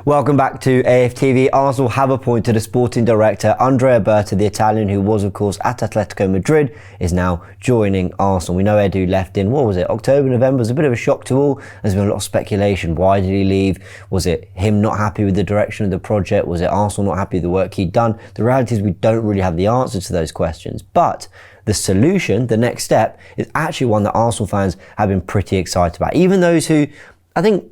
Welcome back to AFTV. Arsenal have appointed a sporting director. Andrea Berta, the Italian who was of course at Atletico Madrid, is now joining Arsenal. We know Edu left in, what was it, October, November? It was a bit of a shock to all. There's been a lot of speculation. Why did he leave? Was it him not happy with the direction of the project? Was it Arsenal not happy with the work he'd done? The reality is we don't really have the answer to those questions. But the solution, the next step, is actually one that Arsenal fans have been pretty excited about. Even those who, I think,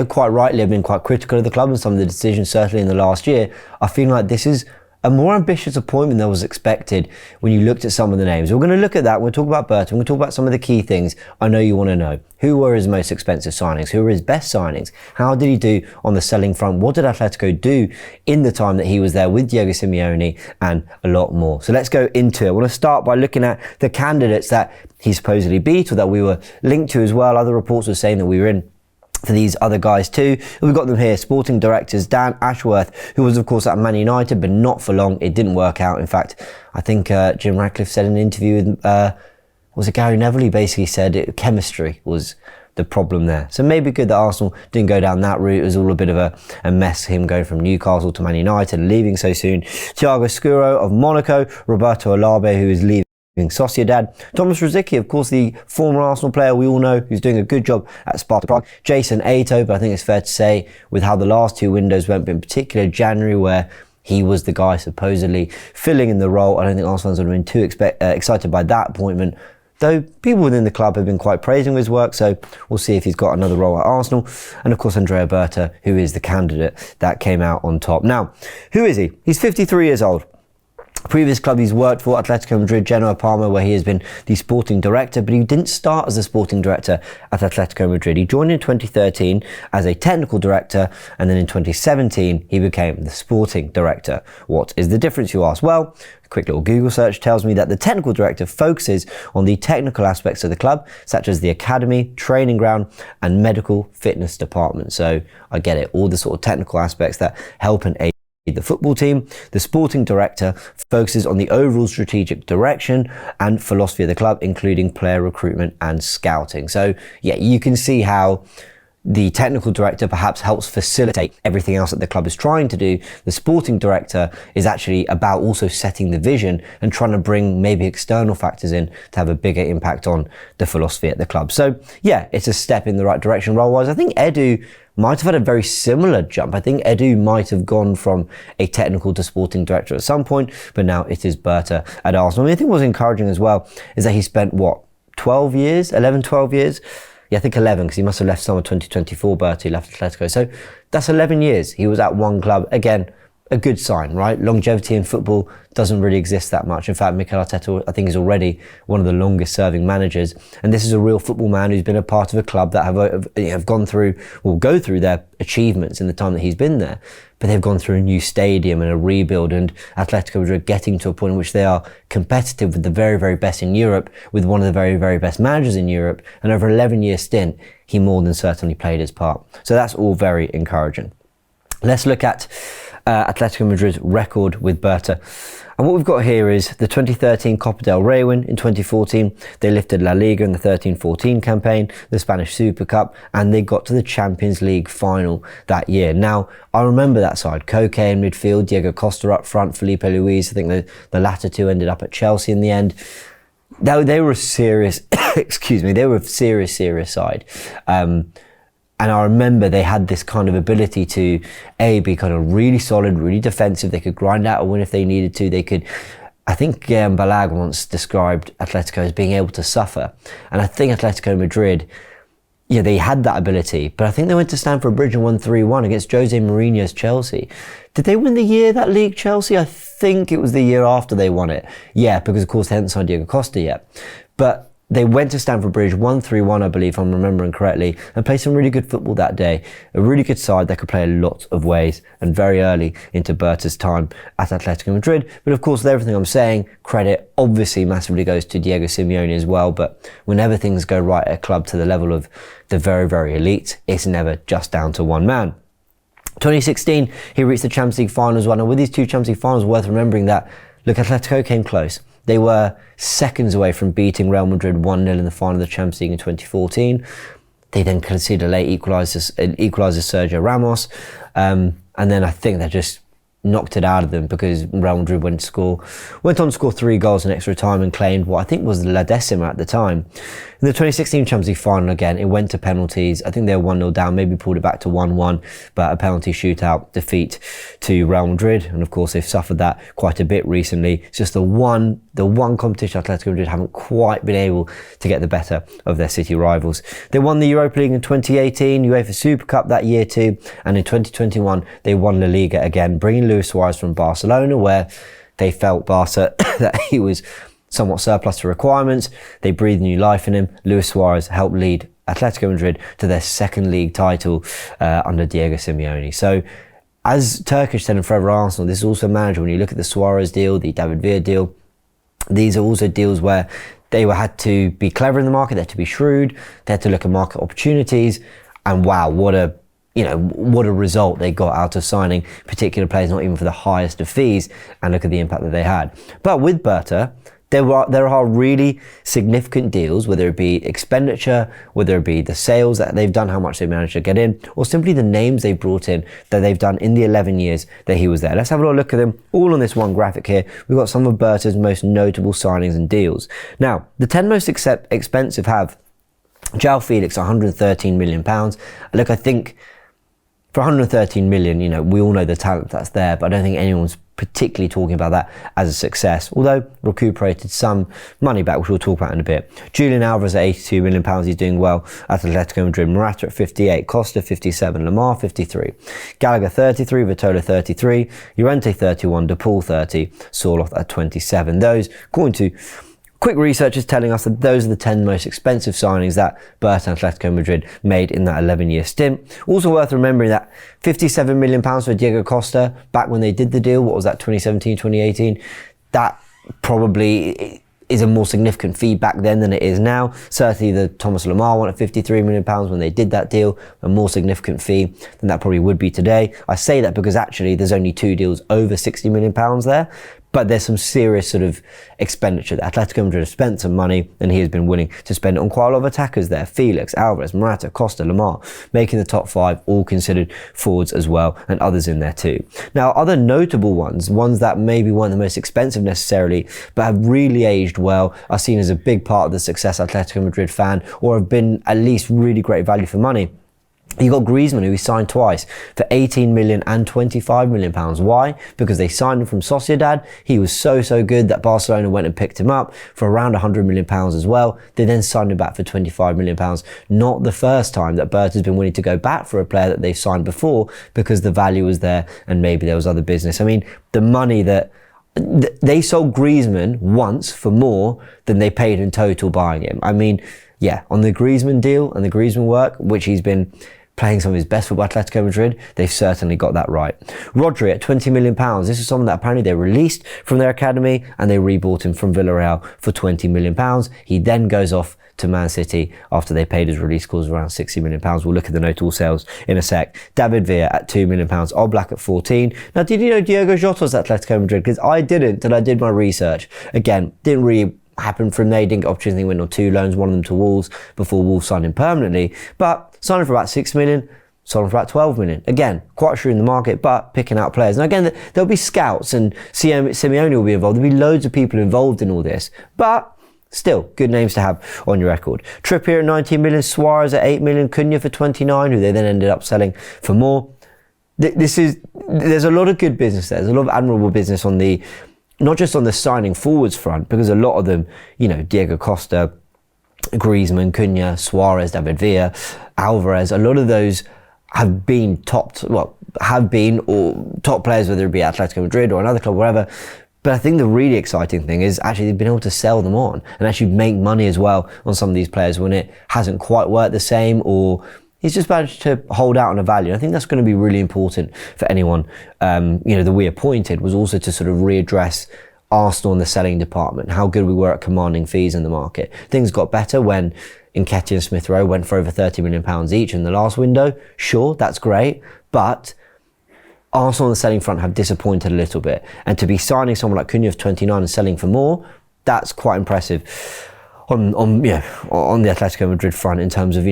quite rightly have been quite critical of the club and some of the decisions, certainly in the last year, are feeling like this is a more ambitious appointment than was expected when you looked at some of the names. We're going to look at that. We'll talk about Berta. We're going to talk about some of the key things I know you want to know. Who were his most expensive signings? Who were his best signings? How did he do on the selling front? What did Atletico do in the time that he was there with Diego Simeone? And a lot more. So let's go into it. I want to start by looking at the candidates that he supposedly beat or that we were linked to as well. Other reports were saying that we were in for these other guys too. We've got them here. Sporting directors Dan Ashworth, who was of course at Man United, but not for long. It didn't work out. In fact, I think Jim Ratcliffe said in an interview with was it Gary Neville? He basically said chemistry was the problem there. So maybe good that Arsenal didn't go down that route. It was all a bit of a mess, him going from Newcastle to Man United and leaving so soon. Thiago Scuro of Monaco, Roberto Alabe, who is leaving Sociedad, Thomas Rosicky, of course, the former Arsenal player we all know, who's doing a good job at Sparta Prague. Jason Ato, but I think it's fair to say, with how the last two windows went, but in particular January, where he was the guy supposedly filling in the role, I don't think Arsenal fans would have been too excited by that appointment, though people within the club have been quite praising his work, so we'll see if he's got another role at Arsenal. And of course Andrea Berta, who is the candidate that came out on top. Now, who is he? He's 53 years old. Previous club he's worked for, Atletico Madrid, Genoa, Parma, where he has been the sporting director, but he didn't start as a sporting director at Atletico Madrid. He joined in 2013 as a technical director, and then in 2017 he became the sporting director. What is the difference, you ask? Well, a quick little Google search tells me that the technical director focuses on the technical aspects of the club, such as the academy, training ground, and medical fitness department. So I get it, all the sort of technical aspects that help and aid the football team. The sporting director focuses on the overall strategic direction and philosophy of the club, including player recruitment and scouting. So yeah, you can see how the technical director perhaps helps facilitate everything else that the club is trying to do. The sporting director is actually about also setting the vision and trying to bring maybe external factors in to have a bigger impact on the philosophy at the club. So yeah, it's a step in the right direction role-wise. I think Edu might have had a very similar jump. I think Edu might have gone from a technical to sporting director at some point, but now it is Berta at Arsenal. I mean, I think what's encouraging as well is that he spent, 12 years? Yeah, I think 11, because he must have left summer 2024, Berta, he left Atletico. So that's 11 years he was at one club. Again, a good sign, right? Longevity in football doesn't really exist that much. In fact, Mikel Arteta, I think, is already one of the longest serving managers. And this is a real football man who's been a part of a club that have gone through, will go through their achievements in the time that he's been there. But they've gone through a new stadium and a rebuild, and Atletico Madrid getting to a point in which they are competitive with the very, very best in Europe, with one of the very, very best managers in Europe. And over an 11-year stint, he more than certainly played his part. So that's all very encouraging. Let's look at Atletico Madrid's record with Berta. And what we've got here is the 2013 Copa del Rey win. In 2014, they lifted La Liga in the 13-14 campaign, the Spanish Super Cup, and they got to the Champions League final that year. Now, I remember that side. Koke in midfield, Diego Costa up front, Felipe Luis. I think the latter two ended up at Chelsea in the end. They were a serious, they were a serious side. And I remember they had this kind of ability to be kind of really solid, really defensive. They could grind out a win if they needed to. They could, I think Balag once described Atletico as being able to suffer. And I think Atletico Madrid, yeah, they had that ability. But I think they went to Stamford Bridge and won 3-1 against Jose Mourinho's Chelsea. Did they win the year that league, Chelsea? I think it was the year after they won it. Yeah, because of course they hadn't signed Diego Costa yet. But they went to Stamford Bridge, won 3-1, I believe, if I'm remembering correctly, and played some really good football that day. A really good side that could play a lot of ways, and very early into Berta's time at Atletico Madrid. But of course, with everything I'm saying, credit obviously massively goes to Diego Simeone as well. But whenever things go right at a club to the level of the very, very elite, it's never just down to one man. 2016, he reached the Champions League final as well. And with these two Champions League finals, worth remembering that, look, Atletico came close. They were seconds away from beating Real Madrid 1-0 in the final of the Champions League in 2014. They then conceded a late equaliser, Sergio Ramos. and then I think they just knocked it out of them because Real Madrid went on to score 3 goals in extra time and claimed what I think was La Decima at the time. In the 2016 Champions League final, again, it went to penalties. I think they were 1-0 down, maybe pulled it back to 1-1, but a penalty shootout defeat to Real Madrid. And of course, they've suffered that quite a bit recently. It's just the one competition Atletico Madrid haven't quite been able to get the better of their city rivals. They won the Europa League in 2018, UEFA Super Cup that year too, and in 2021, they won La Liga again, bringing Luis Suarez from Barcelona, where they felt Barca that he was somewhat surplus to requirements. They breathed new life in him. Luis Suarez helped lead Atletico Madrid to their second league title under Diego Simeone. So, as Turkish then and forever Arsenal, this is also manageable. When you look at the Suarez deal, the David Villa deal, these are also deals where they had to be clever in the market, they had to be shrewd, they had to look at market opportunities, and wow, what a result they got out of signing particular players, not even for the highest of fees, and look at the impact that they had. But with Berta, there are really significant deals, whether it be expenditure, whether it be the sales that they've done, how much they managed to get in, or simply the names they've brought in that they've done in the 11 years that he was there. Let's have a little look at them all on this one graphic here. We've got some of Berta's most notable signings and deals. Now, the 10 most expensive have João Felix, £113 million. Look, I think for 113 million, we all know the talent that's there, but I don't think anyone's particularly talking about that as a success, although recuperated some money back, which we'll talk about in a bit. Julian Alvarez at £82 million, he's doing well at Atletico Madrid. Morata at 58, Costa 57, Lamar 53, Gallagher 33, Vitola 33, Llorente 31, De Paul 30, Sorloth at 27. Those, according to quick research, is telling us that those are the 10 most expensive signings that Berta and Atletico Madrid made in that 11-year stint. Also worth remembering that £57 million for Diego Costa back when they did the deal, what was that, 2017, 2018? That probably is a more significant fee back then than it is now. Certainly the Thomas Lemar one at £53 million when they did that deal, a more significant fee than that probably would be today. I say that because actually there's only 2 deals over £60 million there. But there's some serious sort of expenditure. Atletico Madrid have spent some money, and he has been willing to spend it on quite a lot of attackers there. Felix, Alvarez, Morata, Costa, Lamar, making the top 5, all considered forwards as well, and others in there too. Now, other notable ones that maybe weren't the most expensive necessarily, but have really aged well, are seen as a big part of the success Atletico Madrid fan, or have been at least really great value for money. You got Griezmann, who he signed twice for 18 million and 25 million pounds. Why? Because they signed him from Sociedad. He was so good that Barcelona went and picked him up for around 100 million pounds as well. They then signed him back for 25 million pounds. Not the first time that Berta's been willing to go back for a player that they've signed before, because the value was there and maybe there was other business. I mean, the money that they sold Griezmann once for more than they paid in total buying him. I mean, yeah, on the Griezmann deal and the Griezmann work, which he's been playing some of his best for Atletico Madrid, they've certainly got that right. Rodri at £20 million. This is someone that apparently they released from their academy and they rebought him from Villarreal for £20 million. He then goes off to Man City after they paid his release clause around £60 million. We'll look at the notable sales in a sec. David Villa at £2 million. Oblak at 14. Now, did you know Diogo Jota was at Atletico Madrid? Because I didn't, and I did my research. Again, didn't really happen from there. He didn't get opportunity, went on 2 loans, one of them to Wolves before Wolves signed him permanently. But signed him for about 6 million, sold him for about 12 million. Again, quite shrewd in the market, but picking out players. And again, there'll be scouts and Simeone will be involved. There'll be loads of people involved in all this. But still, good names to have on your record. Trippier at 19 million, Suarez at 8 million, Cunha for 29, who they then ended up selling for more. There's a lot of good business there. There's a lot of admirable business on the, not just on the signing forwards front, because a lot of them, Diego Costa, Griezmann, Cunha, Suarez, David Villa, Alvarez, a lot of those have been top players, whether it be Atletico Madrid or another club, wherever. But I think the really exciting thing is actually they've been able to sell them on and actually make money as well on some of these players when it hasn't quite worked the same, or he's just managed to hold out on a value. And I think that's going to be really important for anyone, that we appointed, was also to sort of readdress Arsenal in the selling department, how good we were at commanding fees in the market. Things got better when Nketiah and Smith Rowe went for over £30 million each in the last window. Sure, that's great, but Arsenal on the selling front have disappointed a little bit. And to be signing someone like Cunha of 29 and selling for more, that's quite impressive on the Atletico Madrid front in terms of,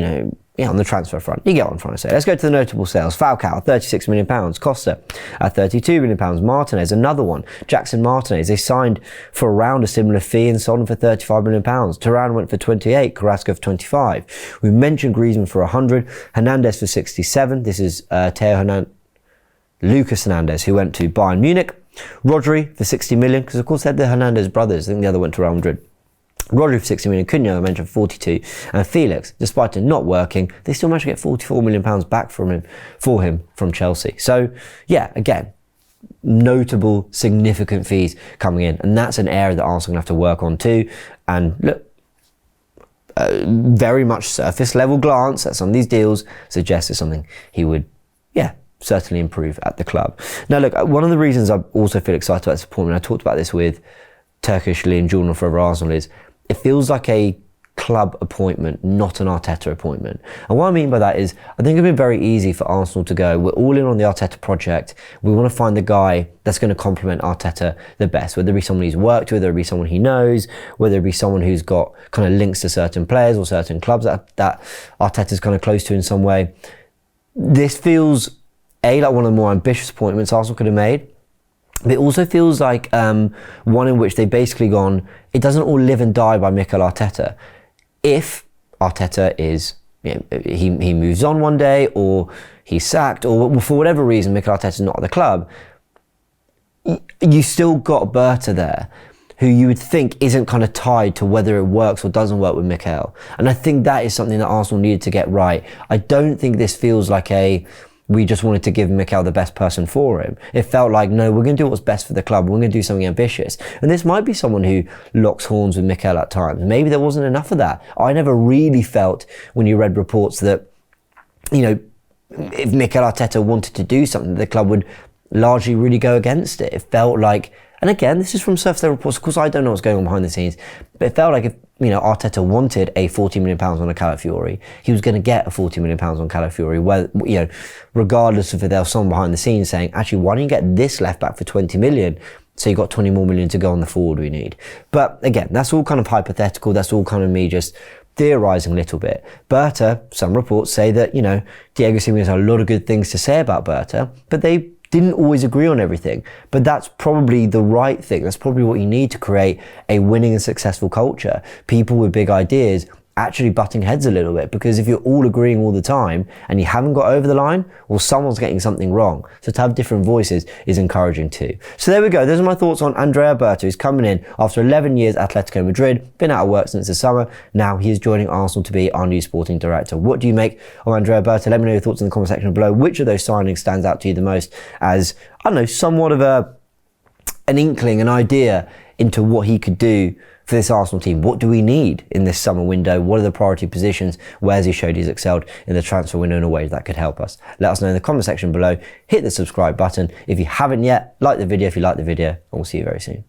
on the transfer front. You get what I'm trying to say. Let's go to the notable sales. Falcao, £36 million. Costa at £32 million. Martinez, another one. Jackson Martinez, they signed for around a similar fee and sold him for £35 million. Turan went for 28, Carrasco for 25. We mentioned Griezmann for 100, Hernandez for 67. This is Lucas Hernandez, who went to Bayern Munich. Rodri for 60 million, because of course they had the Hernandez brothers. I think the other went to Real Madrid. Rodri for 60 million, Cunha I mentioned for 42, and Felix, despite it not working, they still managed to get £44 million back for him from Chelsea. So yeah, again, notable, significant fees coming in, and that's an area that Arsenal have to work on too. And look, very much surface level glance at some of these deals suggests it's something he would, certainly improve at the club. Now look, one of the reasons I also feel excited about this appointment, I talked about this with Turkish Liam Jordan for Arsenal, is it feels like a club appointment, not an Arteta appointment. And what I mean by that is, I think it'd been very easy for Arsenal to go, we're all in on the Arteta project, we want to find the guy that's going to complement Arteta the best, whether it be someone he's worked with, whether it be someone he knows, whether it be someone who's got kind of links to certain players or certain clubs that Arteta's kind of close to in some way. This feels like one of the more ambitious appointments Arsenal could have made. But it also feels like one in which they've basically gone, it doesn't all live and die by Mikel Arteta. If Arteta is, he moves on one day, or he's sacked, or for whatever reason Mikel Arteta's not at the club, you still got Berta there, who you would think isn't kind of tied to whether it works or doesn't work with Mikel. And I think that is something that Arsenal needed to get right. I don't think this feels like we just wanted to give Mikel the best person for him. It felt like, no, we're going to do what's best for the club. We're going to do something ambitious. And this might be someone who locks horns with Mikel at times. Maybe there wasn't enough of that. I never really felt, when you read reports, that, if Mikel Arteta wanted to do something, the club would largely really go against it. It felt like, and again, this is from surface level reports. Of course, I don't know what's going on behind the scenes, but it felt like if Arteta wanted a £40 million on a Calafiori, he was going to get a £40 million on Calafiori. Well, regardless of if there was someone behind the scenes saying, actually, why don't you get this left back for 20 million? So you got 20 more million to go on the forward we need. But again, that's all kind of hypothetical. That's all kind of me just theorising a little bit. Berta, some reports say that, Diego Simeone has a lot of good things to say about Berta, but they didn't always agree on everything. But that's probably the right thing. That's probably what you need to create a winning and successful culture. People with big ideas actually butting heads a little bit, because if you're all agreeing all the time and you haven't got over the line, well, someone's getting something wrong. So to have different voices is encouraging too. So there we go. Those are my thoughts on Andrea Berta, who's coming in after 11 years at Atletico Madrid, been out of work since the summer. Now he is joining Arsenal to be our new sporting director. What do you make of Andrea Berta? Let me know your thoughts in the comment section below. Which of those signings stands out to you the most as, I don't know, somewhat of an inkling, an idea into what he could do for this Arsenal team? What do we need in this summer window? What are the priority positions? Where has he showed he's excelled in the transfer window in a way that could help us? Let us know in the comment section below. Hit the subscribe button if you haven't yet. Like the video if you like the video, and we'll see you very soon.